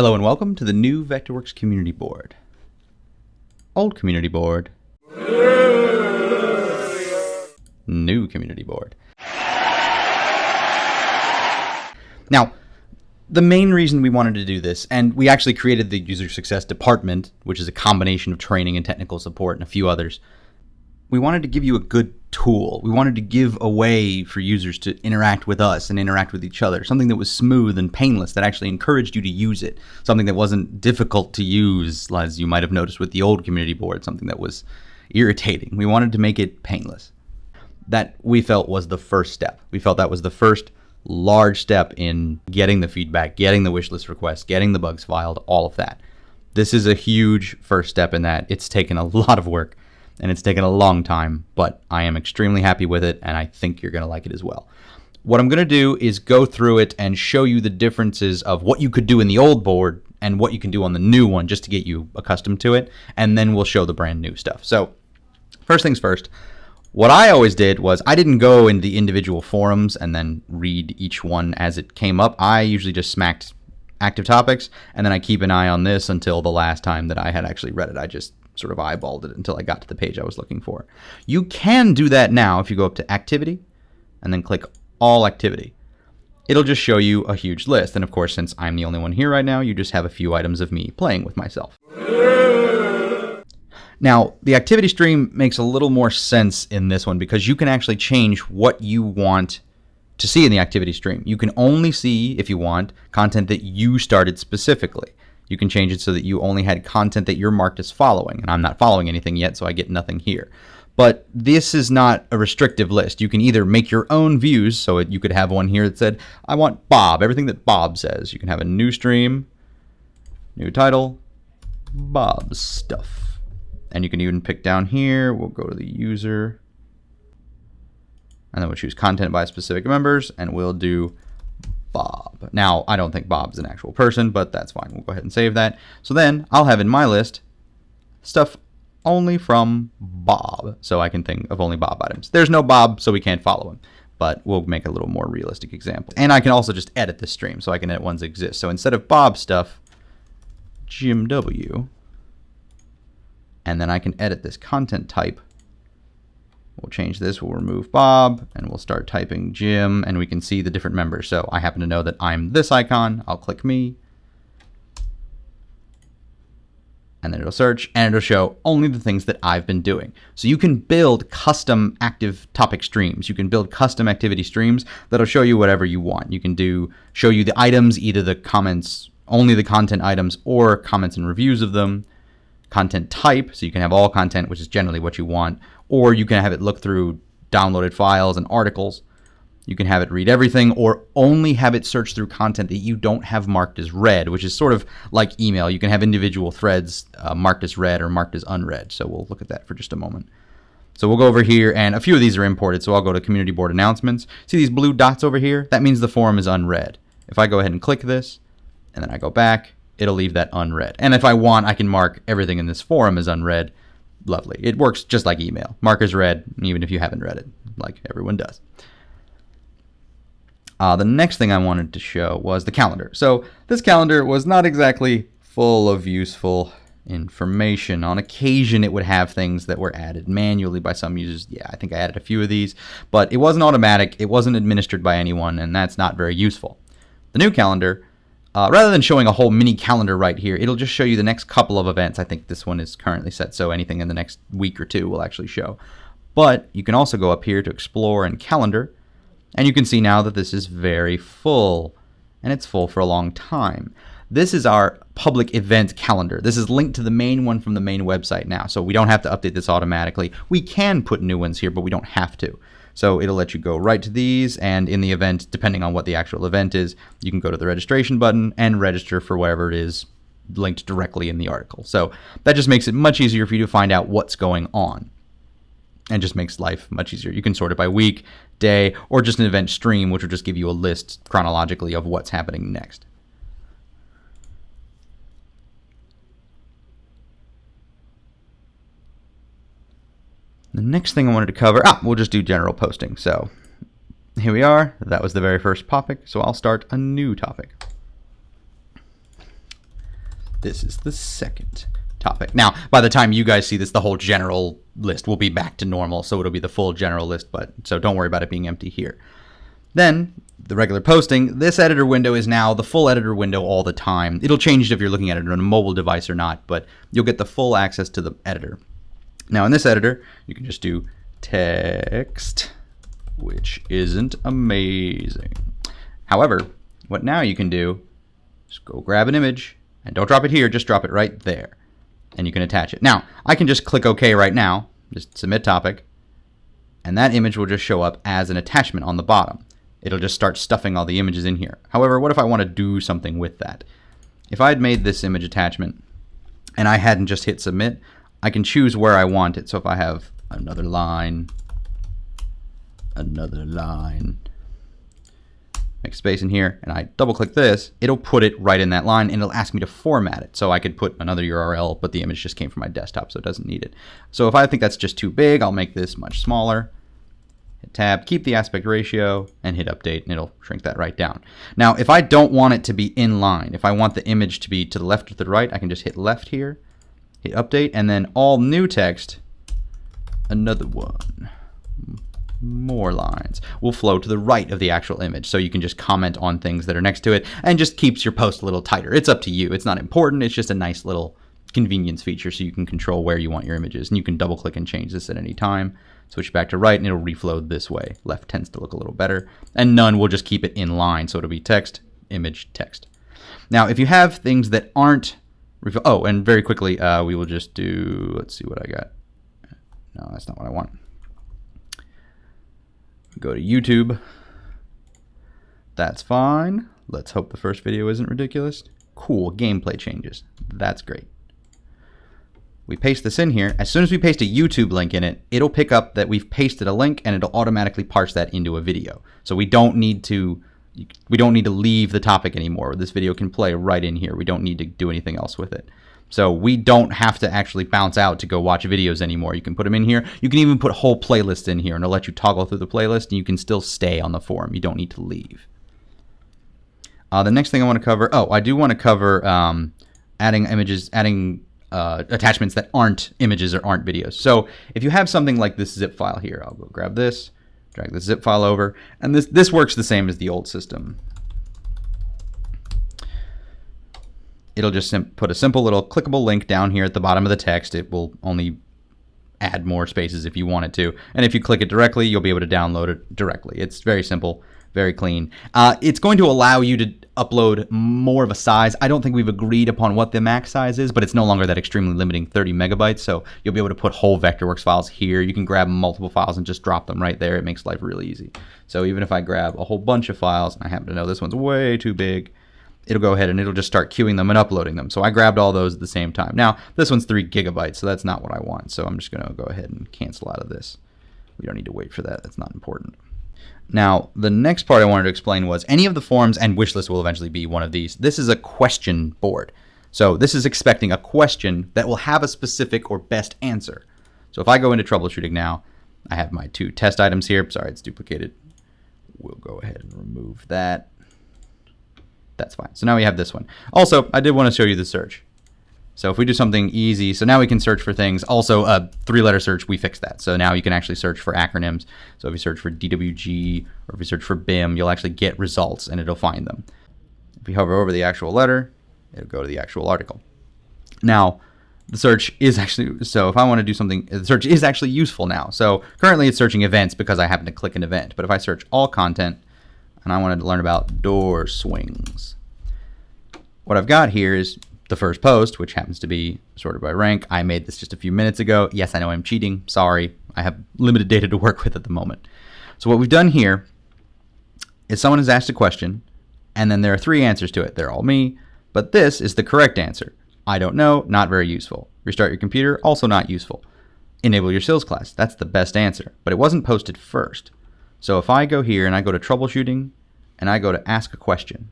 Hello and welcome to the new Vectorworks community board. Old community board. New community board. Now, the main reason we wanted to do this, and we actually created the user success department, which is a combination of training and technical support and a few others. We wanted to give you a good tool. We wanted to give a way for users to interact with us and interact with each other. Something that was smooth and painless, that actually encouraged you to use it. Something that wasn't difficult to use, as you might have noticed with the old community board, something that was irritating. We wanted to make it painless. That we felt was the first step. We felt that was the first large step in getting the feedback, getting the wishlist requests, getting the bugs filed, all of that. This is a huge first step in that. It's taken a lot of work. And it's taken a long time, but I am extremely happy with it, and I think you're going to like it as well. What I'm going to do is go through it and show you the differences of what you could do in the old board and what you can do on the new one just to get you accustomed to it, and then we'll show the brand new stuff. So first things first, what I always did was I didn't go in the individual forums and then read each one as it came up. I usually just smacked active topics, and then I keep an eye on this until the last time that I had actually read it. I just sort of eyeballed it until I got to the page I was looking for. You can do that now if you go up to activity and then click all activity. It'll just show you a huge list. And of course, since I'm the only one here right now, you just have a few items of me playing with myself. Now, the activity stream makes a little more sense in this one because you can actually change what you want to see in the activity stream. You can only see, if you want, content that you started specifically. You can change it so that you only had content that you're marked as following, and I'm not following anything yet, so I get nothing here. But this is not a restrictive list. You can either make your own views, so you could have one here that said, I want Bob, everything that Bob says. You can have a new stream, new title, Bob's stuff. And you can even pick down here, we'll go to the user, and then we'll choose content by specific members, and we'll do Bob. Now, I don't think Bob's an actual person, but that's fine. We'll go ahead and save that. So then I'll have in my list stuff only from Bob, so I can think of only Bob items. There's no Bob, so we can't follow him, but we'll make a little more realistic example. And I can also just edit the stream, so I can edit ones that exist. So instead of Bob stuff, Jim W, and then I can edit this content type. We'll change this, we'll remove Bob, and we'll start typing Jim, and we can see the different members. So I happen to know that I'm this icon. I'll click me, and then it'll search, and it'll show only the things that I've been doing. So you can build custom active topic streams. You can build custom activity streams that'll show you whatever you want. You can show you the items, either the comments, only the content items, or comments and reviews of them. Content type, so you can have all content, which is generally what you want, or you can have it look through downloaded files and articles. You can have it read everything, or only have it search through content that you don't have marked as read, which is sort of like email. You can have individual threads marked as read or marked as unread. So we'll look at that for just a moment. So we'll go over here, and a few of these are imported, so I'll go to community board announcements. See these blue dots over here? That means the forum is unread. If I go ahead and click this, and then I go back, it'll leave that unread. And if I want, I can mark everything in this forum as unread. Lovely. It works just like email. Mark as read, even if you haven't read it, like everyone does. The next thing I wanted to show was the calendar. So this calendar was not exactly full of useful information. On occasion, it would have things that were added manually by some users. Yeah, I think I added a few of these, but it wasn't automatic. It wasn't administered by anyone, and that's not very useful. The new calendar, rather than showing a whole mini calendar right here, it'll just show you the next couple of events. I think this one is currently set, so anything in the next week or two will actually show. But you can also go up here to Explore and Calendar, and you can see now that this is very full, and it's full for a long time. This is our public event calendar. This is linked to the main one from the main website now, so we don't have to update this automatically. We can put new ones here, but we don't have to. So it'll let you go right to these, and in the event, depending on what the actual event is, you can go to the registration button and register for whatever it is linked directly in the article. So that just makes it much easier for you to find out what's going on, and just makes life much easier. You can sort it by week, day, or just an event stream, which will just give you a list chronologically of what's happening next. The next thing I wanted to cover, we'll just do general posting. So here we are. That was the very first topic. So I'll start a new topic. This is the second topic. Now, by the time you guys see this, the whole general list will be back to normal, so it'll be the full general list, but so don't worry about it being empty here. Then, the regular posting, this editor window is now the full editor window all the time. It'll change if you're looking at it on a mobile device or not, but you'll get the full access to the editor. Now, in this editor, you can just do text, which isn't amazing. However, what now you can do is go grab an image, and don't drop it here, just drop it right there. And you can attach it. Now, I can just click OK right now, just submit topic, and that image will just show up as an attachment on the bottom. It'll just start stuffing all the images in here. However, what if I want to do something with that? If I had made this image attachment and I hadn't just hit submit, I can choose where I want it. So if I have another line, make space in here, and I double click this, it'll put it right in that line, and it'll ask me to format it. So I could put another URL, but the image just came from my desktop, so it doesn't need it. So if I think that's just too big, I'll make this much smaller. Hit tab, keep the aspect ratio, and hit update, and it'll shrink that right down. Now, if I don't want it to be in line, if I want the image to be to the left or to the right, I can just hit left here, hit update, and then all new text, another one, more lines, will flow to the right of the actual image. So you can just comment on things that are next to it, and just keeps your post a little tighter. It's up to you. It's not important. It's just a nice little convenience feature so you can control where you want your images. And you can double click and change this at any time. Switch back to right, and it'll reflow this way. Left tends to look a little better. And none will just keep it in line. So it'll be text, image, text. Now, if you have things that aren't, oh, and very quickly, we will just do, let's see what I got. No, that's not what I want. Go to YouTube. That's fine. Let's hope the first video isn't ridiculous. Cool, gameplay changes. That's great. We paste this in here. As soon as we paste a YouTube link in it, it'll pick up that we've pasted a link, and it'll automatically parse that into a video. So we don't need to leave the topic anymore. This video can play right in here. We don't need to do anything else with it. So we don't have to actually bounce out to go watch videos anymore. You can put them in here. You can even put whole playlists in here, and it'll let you toggle through the playlist, and you can still stay on the forum. You don't need to leave. The next thing I want to cover, I do want to cover adding images, attachments that aren't images or aren't videos. So if you have something like this zip file here, I'll go grab this, drag the zip file over, and this works the same as the old system. It'll just put a simple little clickable link down here at the bottom of the text. It will only add more spaces if you want it to. And if you click it directly, you'll be able to download it directly. It's very simple, very clean. It's going to allow you to upload more of a size. I don't think we've agreed upon what the max size is, but it's no longer that extremely limiting 30 megabytes. So you'll be able to put whole Vectorworks files here. You can grab multiple files and just drop them right there. It makes life really easy. So even if I grab a whole bunch of files, and I happen to know this one's way too big, it'll go ahead and it'll just start queuing them and uploading them. So I grabbed all those at the same time. Now, this one's 3 gigabytes, so that's not what I want. So I'm just going to go ahead and cancel out of this. We don't need to wait for that. That's not important. Now, the next part I wanted to explain was any of the forums, and wishlist will eventually be one of these. This is a question board. So this is expecting a question that will have a specific or best answer. So if I go into troubleshooting now, I have my 2 test items here. Sorry, it's duplicated. We'll go ahead and remove that. That's fine. So now we have this one. Also, I did want to show you the search. So if we do something easy, so now we can search for things. Also, a 3-letter search, we fixed that. So now you can actually search for acronyms. So if you search for DWG or if you search for BIM, you'll actually get results and it'll find them. If we hover over the actual letter, it'll go to the actual article. Now, the search is actually, so if I want to do something, the search is actually useful now. So currently it's searching events because I happen to click an event. But if I search all content, and I wanted to learn about door swings, what I've got here is the first post, which happens to be sorted by rank. I made this just a few minutes ago. Yes, I know I'm cheating. Sorry. I have limited data to work with at the moment. So what we've done here is someone has asked a question, and then there are 3 answers to it. They're all me, but this is the correct answer. I don't know, not very useful. Restart your computer, also not useful. Enable your skills class, that's the best answer, but it wasn't posted first. So if I go here and I go to troubleshooting and I go to ask a question,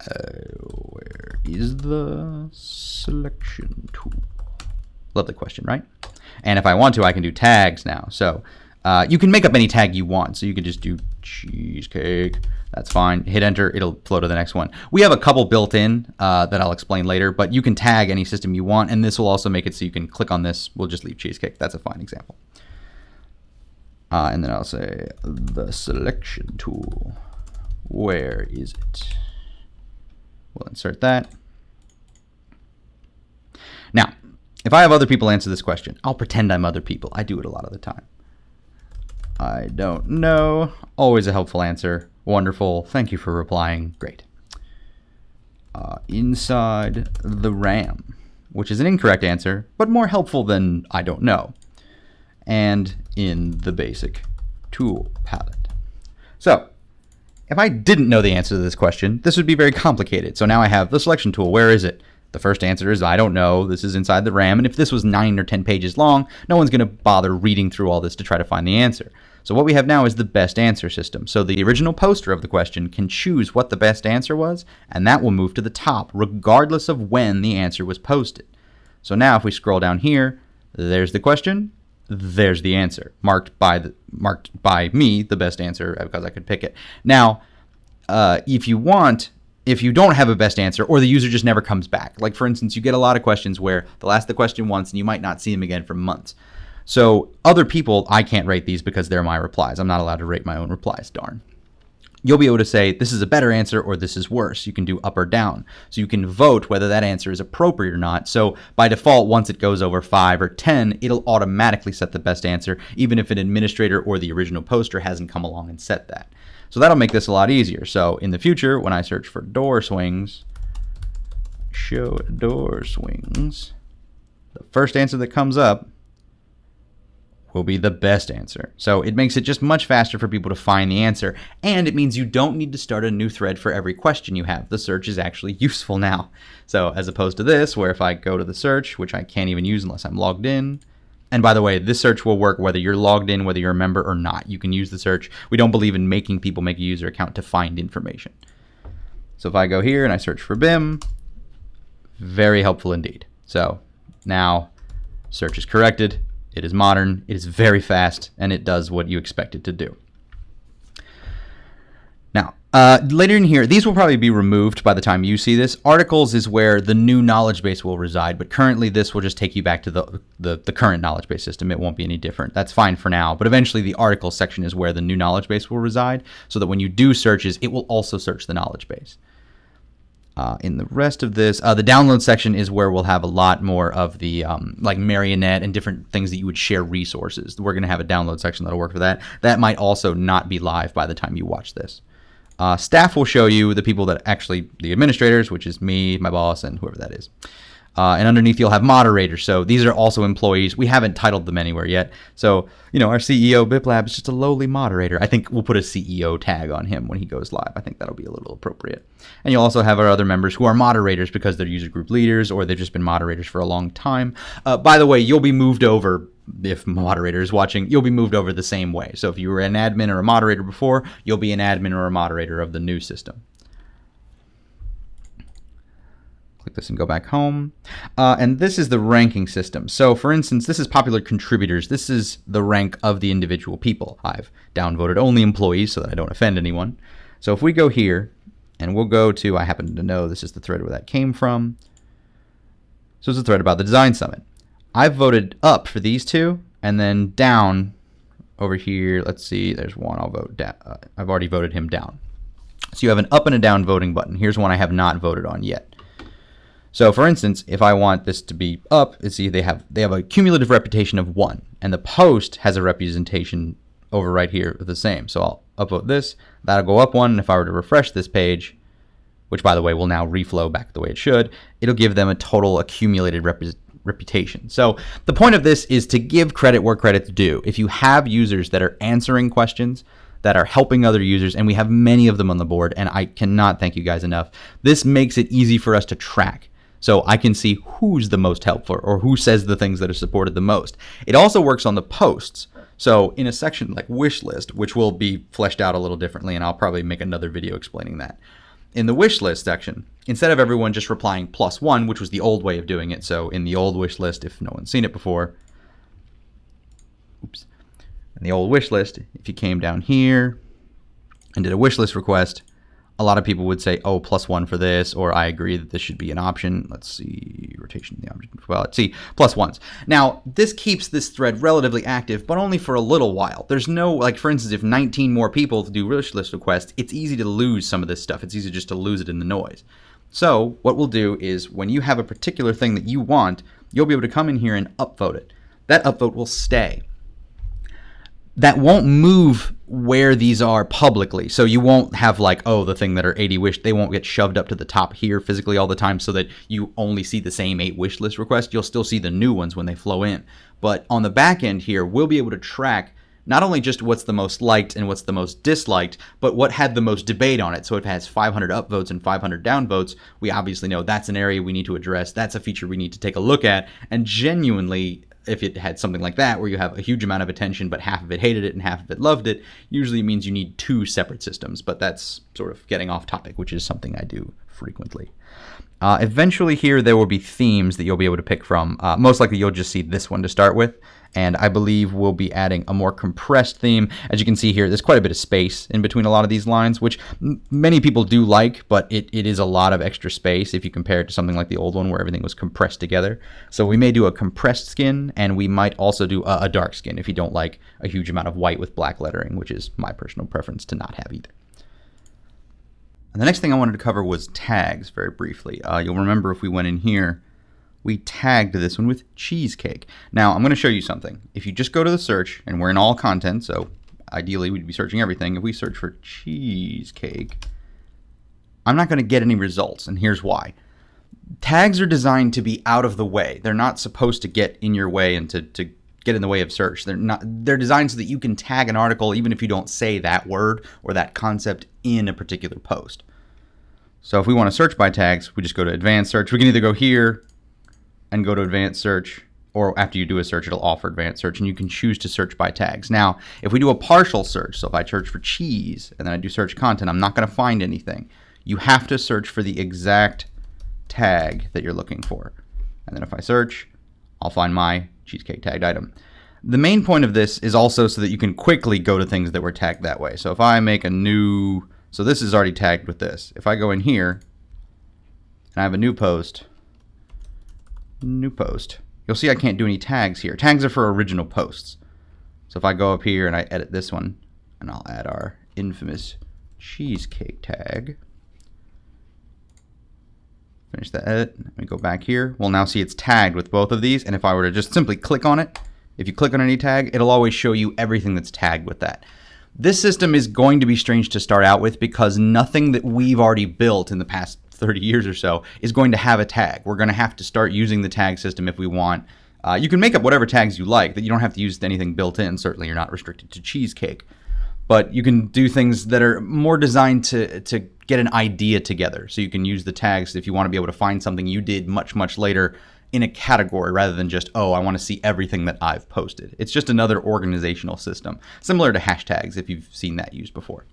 where is the selection tool? Lovely question, right? And if I want to, I can do tags now. So You can make up any tag you want. So you could just do cheesecake. That's fine. Hit enter. It'll flow to the next one. We have a couple built in that I'll explain later, but you can tag any system you want, and this will also make it so you can click on this. We'll just leave cheesecake. That's a fine example. And then I'll say the selection tool. Where is it? We'll insert that. Now, if I have other people answer this question, I'll pretend I'm other people. I do it a lot of the time. I don't know. Always a helpful answer. Wonderful. Thank you for replying. Great. Inside the RAM, which is an incorrect answer, but more helpful than I don't know. And in the basic tool palette. So, if I didn't know the answer to this question, this would be very complicated. So now I have the selection tool. Where is it? The first answer is I don't know. This is inside the RAM. And if this was 9 or 10 pages long, no one's going to bother reading through all this to try to find the answer. So what we have now is the best answer system. So the original poster of the question can choose what the best answer was, and that will move to the top regardless of when the answer was posted. So now if we scroll down here, there's the question, there's the answer, marked by me, the best answer, because I could pick it. Now, if you don't have a best answer, or the user just never comes back. Like, for instance, you get a lot of questions where they'll ask the question once and you might not see them again for months. So other people, I can't rate these because they're my replies. I'm not allowed to rate my own replies, darn. You'll be able to say, this is a better answer or this is worse. You can do up or down. So you can vote whether that answer is appropriate or not. So by default, once it goes over 5 or 10, it'll automatically set the best answer, even if an administrator or the original poster hasn't come along and set that. So that'll make this a lot easier. So in the future, when I search for door swings, show door swings, the first answer that comes up will be the best answer. So it makes it just much faster for people to find the answer, and it means you don't need to start a new thread for every question you have. The search is actually useful now. So as opposed to this, where if I go to the search, which I can't even use unless I'm logged in, and by the way, this search will work whether you're logged in, whether you're a member or not. You can use the search. We don't believe in making people make a user account to find information. So if I go here and I search for BIM, very helpful indeed. So now search is corrected. It is modern, it is very fast, and it does what you expect it to do. Now, later in here, these will probably be removed by the time you see this. Articles is where the new knowledge base will reside, but currently this will just take you back to the current knowledge base system. It won't be any different. That's fine for now, but eventually the articles section is where the new knowledge base will reside, so that when you do searches, it will also search the knowledge base. In the rest of this, the download section is where we'll have a lot more of the like Marionette and different things that you would share resources. We're going to have a download section that'll work for that. That might also not be live by the time you watch this. Staff will show you the people that actually, the administrators, which is me, my boss, and whoever that is. And underneath you'll have moderators. So these are also employees. We haven't titled them anywhere yet. So, you know, our CEO, BipLab, is just a lowly moderator. I think we'll put a CEO tag on him when he goes live. I think that'll be a little appropriate. And you'll also have our other members who are moderators because they're user group leaders or they've just been moderators for a long time. By the way, you'll be moved over, if moderator is watching, you'll be moved over the same way. So if you were an admin or a moderator before, you'll be an admin or a moderator of the new system. Click this and go back home. And this is the ranking system. So for instance, this is popular contributors. This is the rank of the individual people. I've downvoted only employees so that I don't offend anyone. So if we go here and we'll go to, I happen to know this is the thread where that came from. So it's a thread about the Design Summit. I've voted up for these two and then down over here. Let's see, there's one I'll vote down. I've already voted him down. So you have an up and a down voting button. Here's one I have not voted on yet. So for instance, if I want this to be up, see they have a cumulative reputation of 1, and the post has a representation over right here of the same. So I'll upvote this, that'll go up 1, and if I were to refresh this page, which by the way will now reflow back the way it should, it'll give them a total accumulated reputation. So the point of this is to give credit where credit's due. If you have users that are answering questions, that are helping other users, and we have many of them on the board, and I cannot thank you guys enough, this makes it easy for us to track. So I can see who's the most helpful or who says the things that are supported the most. It also works on the posts. So in a section like wish list, which will be fleshed out a little differently, and I'll probably make another video explaining that. In the wish list section, instead of everyone just replying +1, which was the old way of doing it, so in the old wish list, if no one's seen it before, And the old wish list, if you came down here and did a wish list request, a lot of people would say, oh, +1 for this, or I agree that this should be an option. Let's see, rotation of the object. Well, let's see, +1s. Now, this keeps this thread relatively active, but only for a little while. There's no, like, for instance, if 19 more people do wish list requests, it's easy to lose some of this stuff. It's easy just to lose it in the noise. So what we'll do is when you have a particular thing that you want, you'll be able to come in here and upvote it. That upvote will stay. That won't move where these are publicly. So you won't have like, oh, the thing that are 80 wish, they won't get shoved up to the top here physically all the time so that you only see the same 8 wish list requests. You'll still see the new ones when they flow in. But on the back end here, we'll be able to track not only just what's the most liked and what's the most disliked, but what had the most debate on it. So if it has 500 upvotes and 500 downvotes, we obviously know that's an area we need to address. That's a feature we need to take a look at. And genuinely, if it had something like that, where you have a huge amount of attention, but half of it hated it and half of it loved it, usually means you need 2 separate systems. But that's sort of getting off topic, which is something I do frequently. Eventually here, there will be themes that you'll be able to pick from. Most likely, you'll just see this one to start with. And I believe we'll be adding a more compressed theme. As you can see here, there's quite a bit of space in between a lot of these lines, which many people do like, but it is a lot of extra space if you compare it to something like the old one where everything was compressed together. So we may do a compressed skin, and we might also do a dark skin if you don't like a huge amount of white with black lettering, which is my personal preference to not have either. And the next thing I wanted to cover was tags very briefly. You'll remember if we went in here, we tagged this one with cheesecake. Now, I'm going to show you something. If you just go to the search, and we're in all content, so ideally we'd be searching everything. If we search for cheesecake, I'm not going to get any results, and here's why. Tags are designed to be out of the way. They're not supposed to get in your way and to get in the way of search. They're designed so that you can tag an article even if you don't say that word or that concept in a particular post. So if we want to search by tags, we just go to advanced search. We can either go here and go to advanced search, or after you do a search, it'll offer advanced search, and you can choose to search by tags. Now, if we do a partial search, so if I search for cheese and then I do search content, I'm not going to find anything. You have to search for the exact tag that you're looking for. And then if I search, I'll find my cheesecake tagged item. The main point of this is also so that you can quickly go to things that were tagged that way. So if I make a new, so this is already tagged with this. If I go in here and I have a new post, you'll see I can't do any tags here. Tags are for original posts. So if I go up here and I edit this one, and I'll add our infamous cheesecake tag. Finish the edit. Let me go back here. We'll now see it's tagged with both of these. And if I were to just simply click on it, if you click on any tag, it'll always show you everything that's tagged with that. This system is going to be strange to start out with because nothing that we've already built in the past 30 years or so is going to have a tag. We're going to have to start using the tag system if we want. You can make up whatever tags you like, that you don't have to use anything built in. Certainly you're not restricted to cheesecake. But you can do things that are more designed to get an idea together. So you can use the tags if you want to be able to find something you did much, much later in a category rather than just, oh, I want to see everything that I've posted. It's just another organizational system, similar to hashtags if you've seen that used before.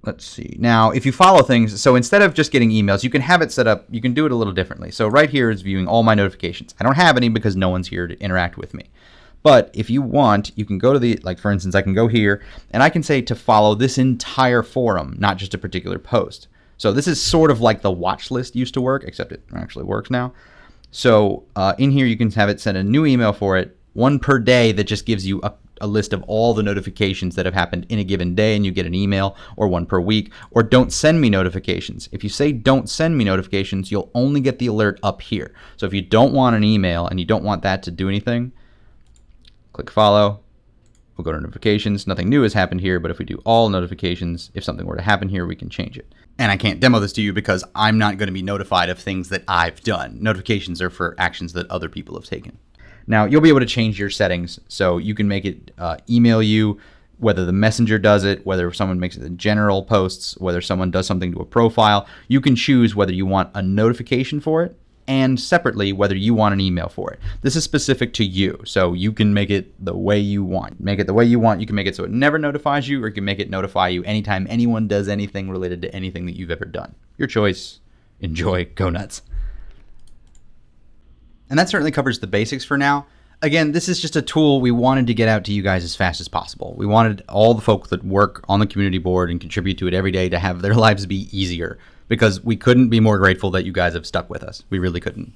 Let's see. Now, if you follow things, so instead of just getting emails, you can have it set up, you can do it a little differently. So right here is viewing all my notifications. I don't have any because no one's here to interact with me. But if you want, you can go to the, like for instance, I can go here and I can say to follow this entire forum, not just a particular post. So this is sort of like the watch list used to work, except it actually works now. So in here, you can have it send a new email for it, one per day that just gives you a list of all the notifications that have happened in a given day and you get an email, or one per week, or don't send me notifications. If you say don't send me notifications, you'll only get the alert up here. So if you don't want an email and you don't want that to do anything, click follow. We'll go to notifications. Nothing new has happened here, but if we do all notifications, if something were to happen here, we can change it. And I can't demo this to you because I'm not going to be notified of things that I've done. Notifications are for actions that other people have taken. Now, you'll be able to change your settings, so you can make it email you, whether the messenger does it, whether someone makes it in general posts, whether someone does something to a profile. You can choose whether you want a notification for it, and separately whether you want an email for it. This is specific to you, so you can make it the way you want. Make it the way you want. You can make it so it never notifies you, or you can make it notify you anytime anyone does anything related to anything that you've ever done. Your choice. Enjoy. Go nuts. And that certainly covers the basics for now. again, this is just a tool we wanted to get out to you guys as fast as possible. We wanted all the folks that work on the community board and contribute to it every day to have their lives be easier, because we couldn't be more grateful that you guys have stuck with us. We really couldn't.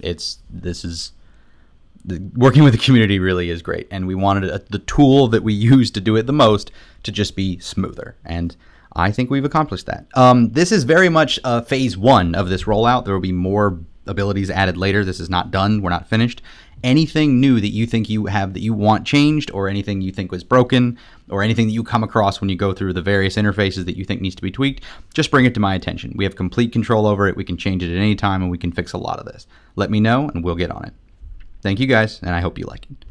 Working with the community really is great, and we wanted the tool that we use to do it the most to just be smoother, and I think we've accomplished that. This is very much phase 1 of this rollout. There will be more abilities added later. This is not done. We're not finished. Anything new that you think you have that you want changed, or anything you think was broken, or anything that you come across when you go through the various interfaces that you think needs to be tweaked, just bring it to my attention. We have complete control over it. We can change it at any time, and we can fix a lot of this. Let me know, and we'll get on it. Thank you guys, and I hope you like it.